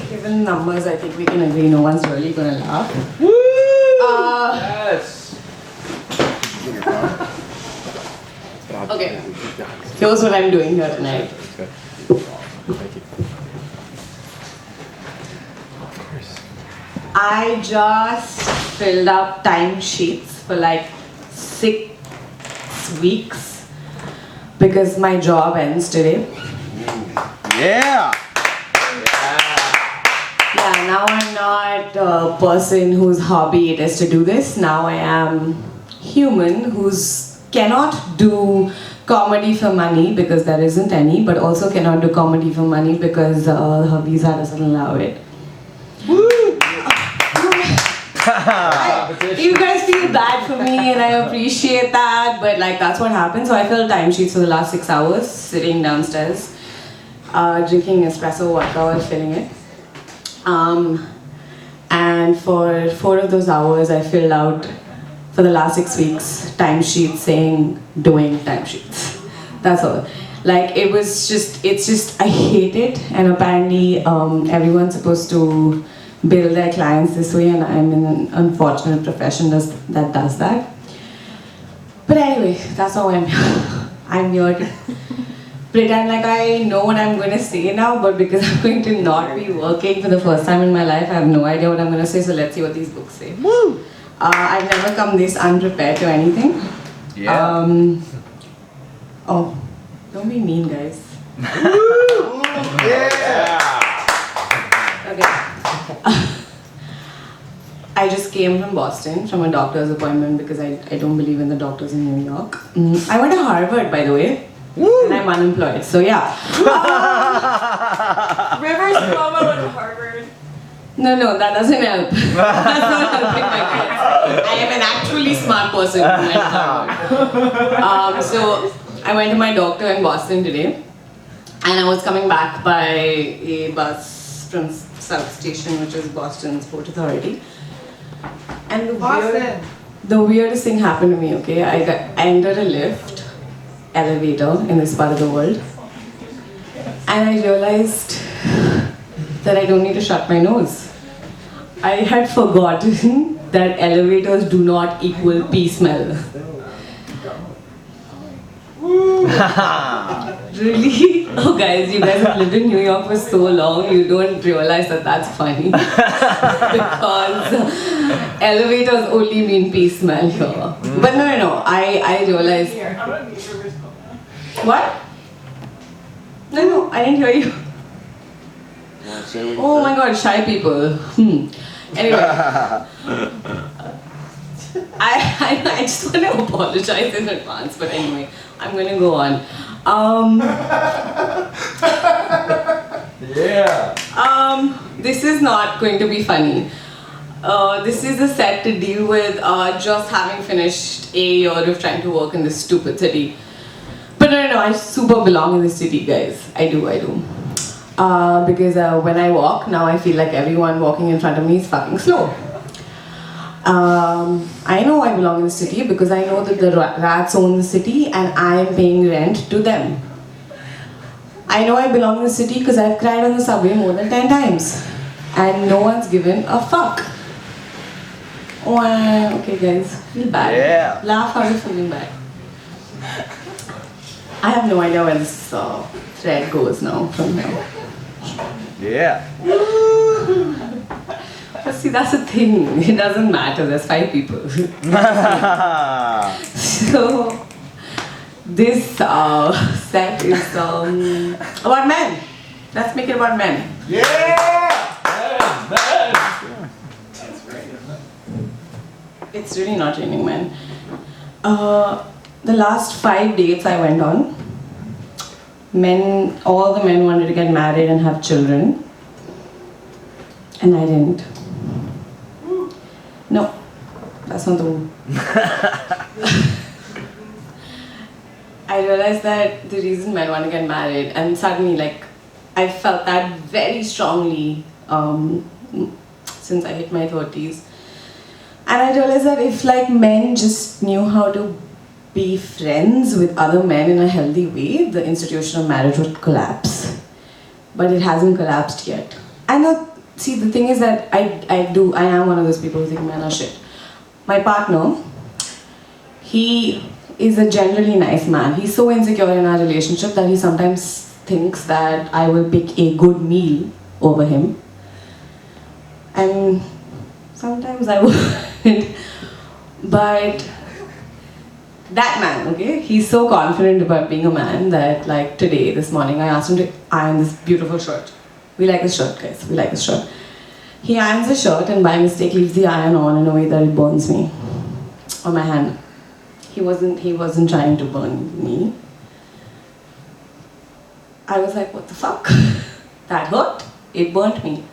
Speaker 12: Given numbers, I think we can agree no one's really gonna laugh.
Speaker 2: Woo!
Speaker 3: Yes!
Speaker 12: Okay. Here's what I'm doing here tonight. I just filled up timesheets for like 6 weeks because my job ends today.
Speaker 3: Yeah!
Speaker 12: Yeah, now I'm not a person whose hobby it is to do this. Now I am human who's cannot do comedy for money because there isn't any, but also cannot do comedy for money because her visa doesn't allow it. You guys feel bad for me and I appreciate that, but like that's what happened. So I filled timesheets for the last 6 hours, sitting downstairs, drinking espresso vodka while filling it. And for 4 of those hours I filled out for the last 6 weeks timesheets saying doing timesheets. That's all. Like it's just I hate it, and apparently everyone's supposed to bill their clients this way, and I'm in an unfortunate profession that does that. But anyway, that's how I'm here to pretend like I know what I'm going to say now, but because I'm going to not be working for the first time in my life, I have no idea what I'm going to say, so let's see what these books say. Woo! I've never come this unprepared to anything.
Speaker 3: Yeah.
Speaker 12: Oh, don't be mean, guys.
Speaker 10: Yeah!
Speaker 12: Okay. I just came from Boston from a doctor's appointment because I don't believe in the doctors in New York. I went to Harvard, by the way. And I'm unemployed, so yeah.
Speaker 7: Rivers Cuomo went to Harvard.
Speaker 12: No, that doesn't help. That's not helping my kids. I am an actually smart person who went to Harvard. So I went to my doctor in Boston today, and I was coming back by a bus from South Station, which is Boston's Port Authority. And the weirdest thing happened to me, okay? I entered a lift, elevator in this part of the world, and I realized that I don't need to shut my nose. I had forgotten that elevators do not equal pee smell. Really? Oh guys, you guys have lived in New York for so long, you don't realize that that's funny. Because elevators only mean pee smell here. But no, I realized... What? No, I didn't hear you. Oh my god, shy people. Anyway. I just want to apologize in advance, but anyway, I'm going to go on. This is not going to be funny. This is a set to deal with just having finished a year of trying to work in this stupid city. But no, I super belong in this city, guys. I do. Because when I walk, now I feel like everyone walking in front of me is fucking slow. I know I belong in the city because I know that the rats own the city and I am paying rent to them. I know I belong in the city because I've cried on the subway more than 10 times and no one's given a fuck. Okay guys, feel bad.
Speaker 3: Yeah.
Speaker 12: Laugh how you're feeling bad. I have no idea where this thread goes now from here.
Speaker 3: Yeah.
Speaker 12: But see, that's the thing. It doesn't matter. There's 5 people. So, this set is about men. Let's make it about men.
Speaker 10: Yeah!
Speaker 12: It's really not raining, man. The last 5 dates I went on, all the men wanted to get married and have children, and I didn't. No, that's not the one. I realized that the reason men want to get married, and suddenly, like, I felt that very strongly since I hit my 30s. And I realized that if, like, men just knew how to be friends with other men in a healthy way, the institution of marriage would collapse. But it hasn't collapsed yet. See, the thing is that I am one of those people who think men are shit. My partner, he is a generally nice man. He's so insecure in our relationship that he sometimes thinks that I will pick a good meal over him. And sometimes I would. But that man, okay, he's so confident about being a man that, like, today, this morning, I asked him to iron this beautiful shirt. We like this shirt, guys. We like this shirt. He irons the shirt and by mistake leaves the iron on in a way that it burns me on my hand. He wasn't trying to burn me. I was like, what the fuck? That hurt. It burnt me.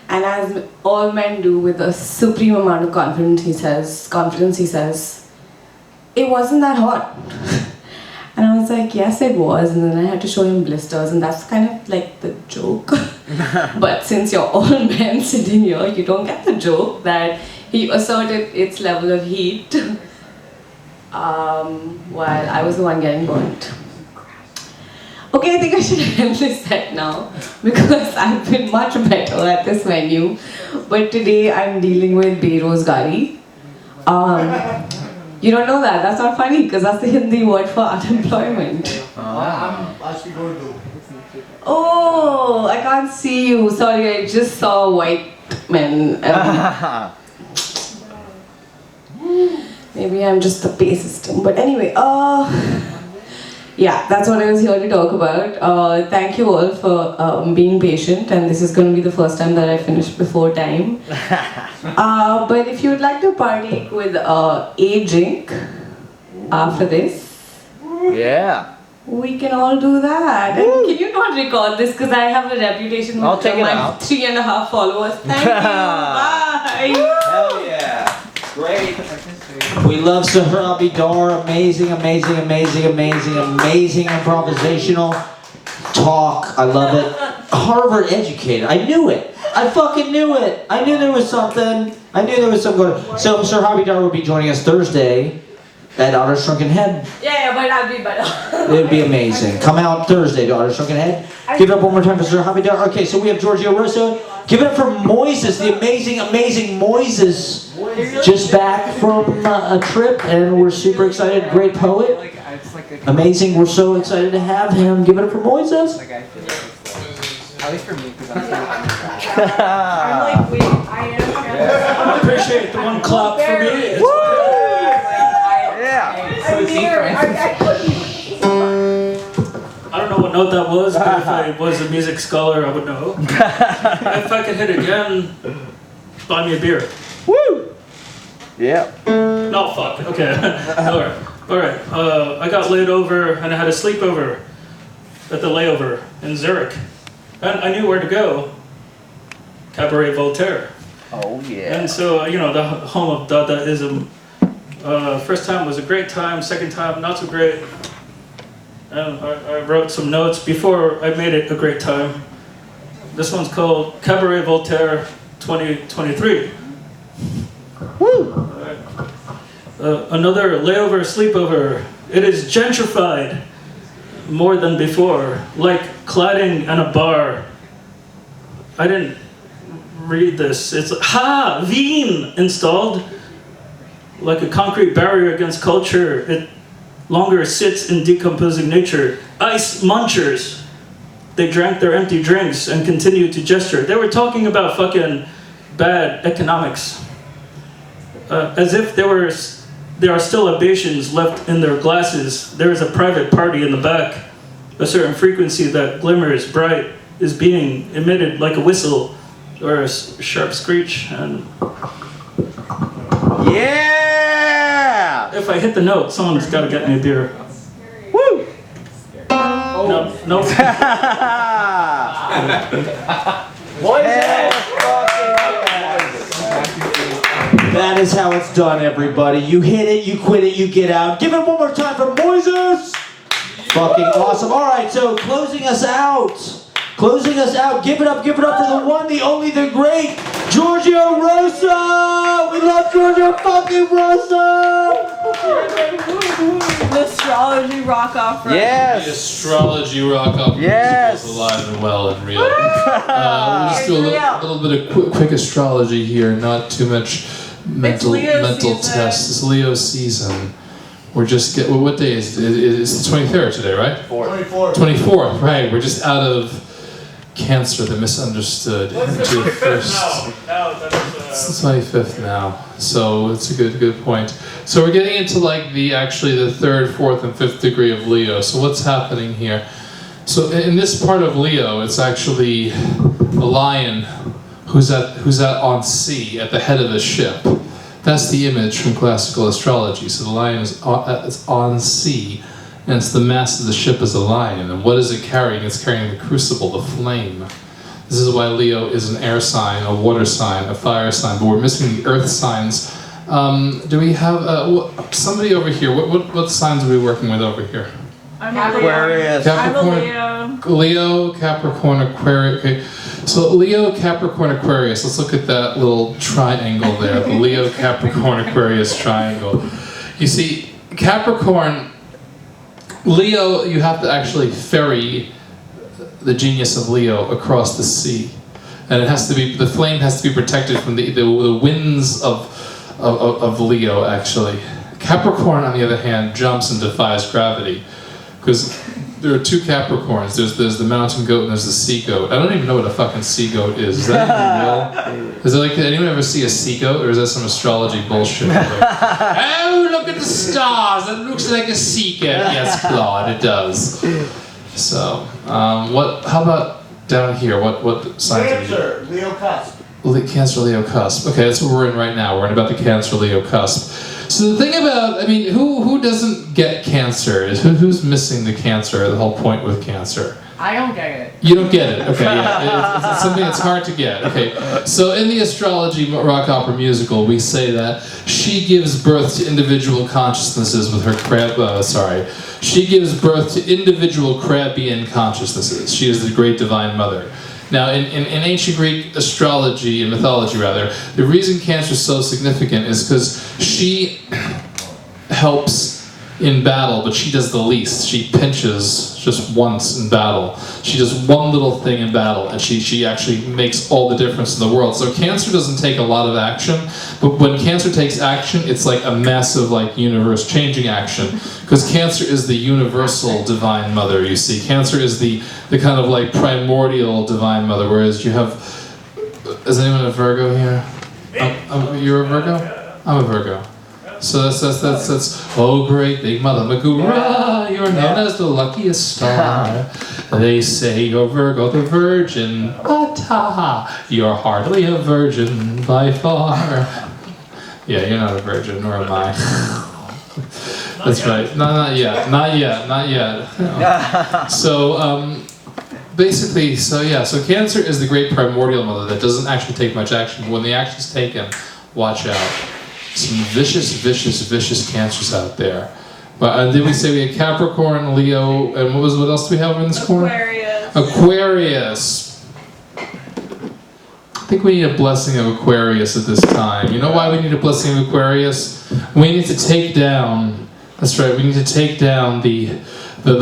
Speaker 12: And as all men do, with a supreme amount of confidence, he says, it wasn't that hot. And I was like, yes, it was. And then I had to show him blisters, and that's kind of like the joke. But since you're all men sitting here, you don't get the joke that he asserted its level of heat while I was the one getting burnt. Okay, I think I should end this set now because I've been much better at this menu. But today I'm dealing with berozgari. You don't know that? That's not funny because that's the Hindi word for unemployment.
Speaker 10: I'm actually going to.
Speaker 12: Oh, I can't see you. Sorry, I just saw white men. Maybe I'm just the pay system. But anyway, yeah, that's what I was here to talk about. Thank you all for being patient, and this is going to be the first time that I finished before time. But if you would like to partake with a drink after this,
Speaker 3: Yeah.
Speaker 12: we can all do that. And can you not record this because I have a reputation
Speaker 3: I'll
Speaker 12: with
Speaker 3: take it
Speaker 12: my
Speaker 3: out.
Speaker 12: 3.5 followers. Thank you. Bye.
Speaker 3: Hell yeah. Great.
Speaker 2: We love Surhabi Dar. Amazing, amazing, amazing, amazing, amazing improvisational talk. I love it. Harvard educated. I knew it. I fucking knew it. I knew there was something. I knew there was something going on. So Surhabi Dar will be joining us Thursday at Otter Shrunken Head.
Speaker 12: Yeah, but I'll be better.
Speaker 2: It would be amazing. Come out Thursday to Otter Shrunken Head. Give it up one more time for Surhabi Dar. Okay, so we have Giorgio Rosa. Give it up for Moises, the amazing, amazing Moises. Just back from a trip, and we're super excited. Great poet. Amazing. We're so excited to have him. Give it up for Moises.
Speaker 3: At least for me, because I'm still
Speaker 7: I'm like, wait, I am.
Speaker 13: I appreciate the one clap for me. I don't know what note that was, but if I was a music scholar, I would know. If I could hit it again, buy me a beer.
Speaker 3: Woo! Yeah.
Speaker 13: No, fuck. Okay. All right. I got laid over and I had a sleepover at the layover in Zurich. And I knew where to go. Cabaret Voltaire.
Speaker 3: Oh, yeah.
Speaker 13: And so, the home of Dadaism. First time was a great time, second time not so great. And I wrote some notes before I made it a great time. This one's called Cabaret Voltaire 2023.
Speaker 3: Woo!
Speaker 13: Right. Another layover, sleepover. It is gentrified more than before, like cladding and a bar. I didn't read this. It's Wien installed. Like a concrete barrier against culture, it longer sits in decomposing nature. Ice munchers. They drank their empty drinks and continued to gesture. They were talking about fucking bad economics. As if there are still libations left in their glasses. There is a private party in the back. A certain frequency that glimmers bright is being emitted like a whistle or a sharp screech. And
Speaker 14: Yeah!
Speaker 13: If I hit the note, someone's got to get me a beer.
Speaker 14: Woo!
Speaker 13: No, nope.
Speaker 2: That is how it's done, everybody. You hit it, you quit it, you get out. Give it one more time for Moises. Fucking awesome. All right, so closing us out. Closing us out. Give it up for the one, the only, the great Giorgio Rosa. We love Giorgio fucking Rosa.
Speaker 7: The astrology rock opera.
Speaker 14: Yes.
Speaker 15: The astrology rock opera
Speaker 14: Yes.
Speaker 15: is alive and well and real. We'll just do a little bit of quick astrology here, not too much mental tests. It's Leo season. We're just what day is it? It's the 23rd today, right?
Speaker 10: 24th.
Speaker 15: 24th, right. We're just out of Cancer, the misunderstood. Into the first. It's the 25th now, so it's a good point. So we're getting into like the 3rd, 4th, and 5th degree of Leo. So what's happening here? So in this part of Leo, it's actually a lion who's at on sea at the head of a ship. That's the image from classical astrology. So the lion is on sea, and it's the mast of the ship is a lion. And what is it carrying? It's carrying the crucible, the flame. This is why Leo is an air sign, a water sign, a fire sign, but we're missing the earth signs. Do we have somebody over here? What signs are we working with over here?
Speaker 7: I'm
Speaker 14: Aquarius.
Speaker 7: I'm a Leo.
Speaker 15: Leo, Capricorn, Aquarius. Okay. So Leo, Capricorn, Aquarius. Let's look at that little triangle there. The Leo, Capricorn, Aquarius triangle. You see, Capricorn, Leo, you have to actually ferry the genius of Leo across the sea. And it has to be, the flame has to be protected from the winds of Leo, actually. Capricorn, on the other hand, jumps and defies gravity. Because there are two Capricorns. There's the mountain goat and there's the sea goat. I don't even know what a fucking sea goat is. Is that even real? Is it like, did anyone ever see a sea goat, or is that some astrology bullshit? Like, oh, look at the stars. It looks like a sea goat. Yes, Claude, it does. So, how about down here? What signs are we doing?
Speaker 10: Cancer, Leo cusp.
Speaker 15: Cancer, Leo cusp. Okay, that's what we're in right now. We're in about the Cancer, Leo cusp. So the thing about, who doesn't get Cancer? Who's missing the Cancer, the whole point with Cancer?
Speaker 6: I don't get it.
Speaker 15: You don't get it. Okay, yeah. It's something that's hard to get. Okay, so in the astrology rock opera musical, we say that she gives birth to individual consciousnesses with her She gives birth to individual Crabbean consciousnesses. She is the great divine mother. Now, in ancient Greek astrology and mythology, rather, the reason Cancer is so significant is because she helps in battle, but she does the least. She pinches just once in battle. She does one little thing in battle, and she actually makes all the difference in the world. So Cancer doesn't take a lot of action, but when Cancer takes action, it's like a massive, universe-changing action. Because Cancer is the universal divine mother, you see. Cancer is the kind of primordial divine mother, whereas you have... Is anyone a Virgo here? You're a Virgo? I'm a Virgo. So that's oh great big mother Magura, you're known as the luckiest star. They say you're Virgo the Virgin, but you're hardly a virgin by far. Yeah, you're not a virgin, nor am I. That's right. No, not yet. So basically, so Cancer is the great primordial mother that doesn't actually take much action. But when the action's taken, watch out. Some vicious Cancers out there. But did we say we had Capricorn, Leo, and what else do we have in this corner? Aquarius. I think we need a blessing of Aquarius at this time. You know why we need a blessing of Aquarius? We need to take down. That's right. We need to take down the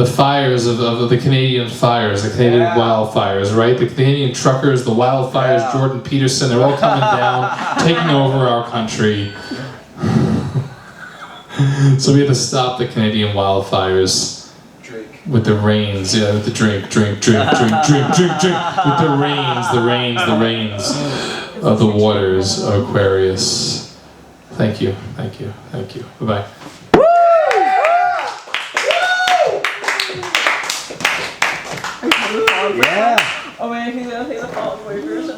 Speaker 15: fires of the Canadian fires, the Canadian wildfires, right? The Canadian truckers, the wildfires, Jordan Peterson, they're all coming down, taking over our country. So we have to stop the Canadian wildfires with the rains, with the drink, with the rains of the waters of Aquarius. Thank you. Bye-bye.
Speaker 7: Yeah. Oh man, he's gonna take the Fall Out Boy version.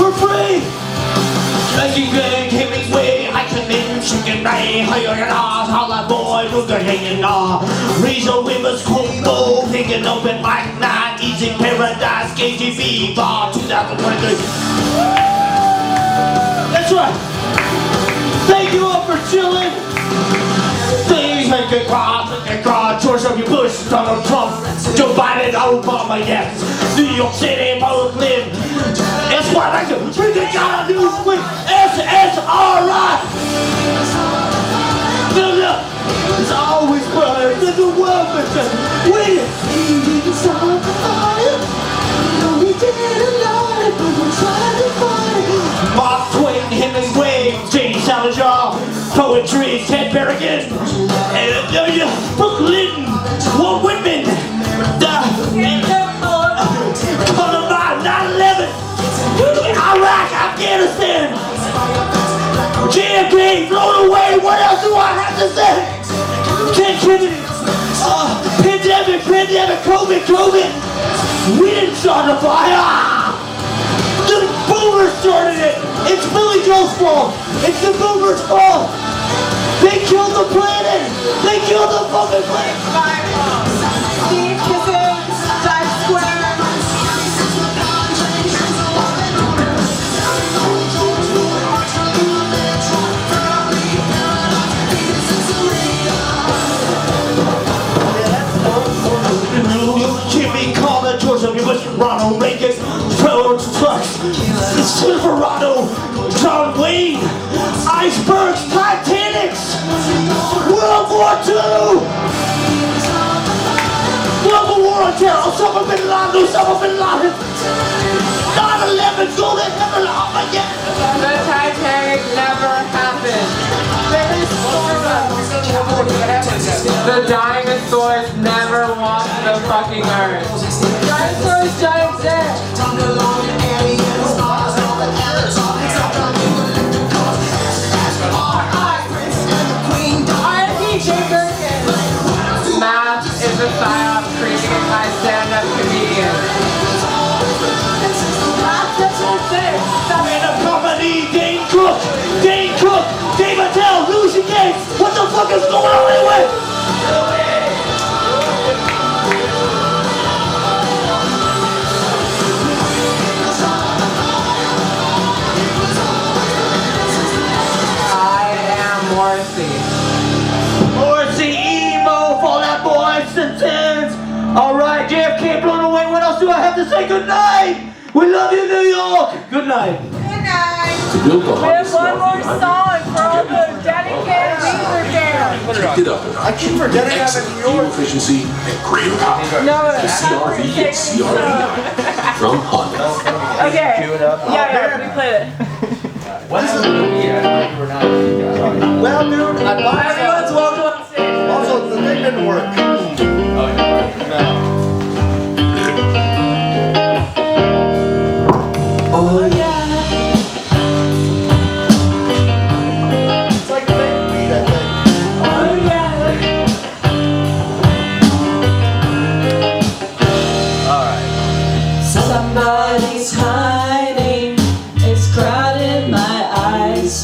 Speaker 3: for free. Making good, giving way, I can in chicken ray. How you're not, how that boy, look at hanging on. Reason we must combo, picking open like that. Easy paradise, KGB, bar 2023. That's right. Thank you all for chilling. Things make it cross, George W. Bush, Donald Trump, Joe Biden, Obama, yes. New York City, Brooklyn. That's why I can bring it down to with SSRI. It's always better than the world, we start the fire. No, we didn't know it, but we're trying to find it. Mark Twain, Hemingway, J.D. Salinger, poetry, Ted Berrigan, and Brooklyn, Walt Whitman, Columbine, 9/11, Iraq, Afghanistan, JFK, blown away. What else do I have to say? Ted Kennedy, pandemic, COVID. We didn't start the fire. The boomers started it. It's Billy Joel's fault. It's the boomers' fault. They killed the planet. They killed the fucking planet.
Speaker 12: Steve kisses, Times Square.
Speaker 3: Jimmy Carter, George W. Bush, Ronald Reagan, George Bush, Silverado, John Wayne, icebergs, Titanics, World War II, Global War on Terror, Osama bin Laden, 9/11, go to heaven, oh my God.
Speaker 12: The Titanic never happened. The dinosaurs never walked the fucking earth. Dinosaurs don't exist. Math is a psyop creating a high stand-up comedian.
Speaker 3: And a comedy, Dane Cook, Dave Attell, Lucy Gates. What the fuck is going on anyway? Morrissey, emo, Fall Out Boy, Simpsons. Alright, JFK blown away. What else do I have to say? Good night. We love you, New York. Good night.
Speaker 7: We have one more song for all the dedicated Weezer fans.
Speaker 10: I keep forgetting I'm in New York.
Speaker 1: Efficiency and greater power.
Speaker 7: No,
Speaker 1: The CRV and CRV from Honda.
Speaker 7: Okay. Yeah, we played it.
Speaker 10: Well, dude, I bought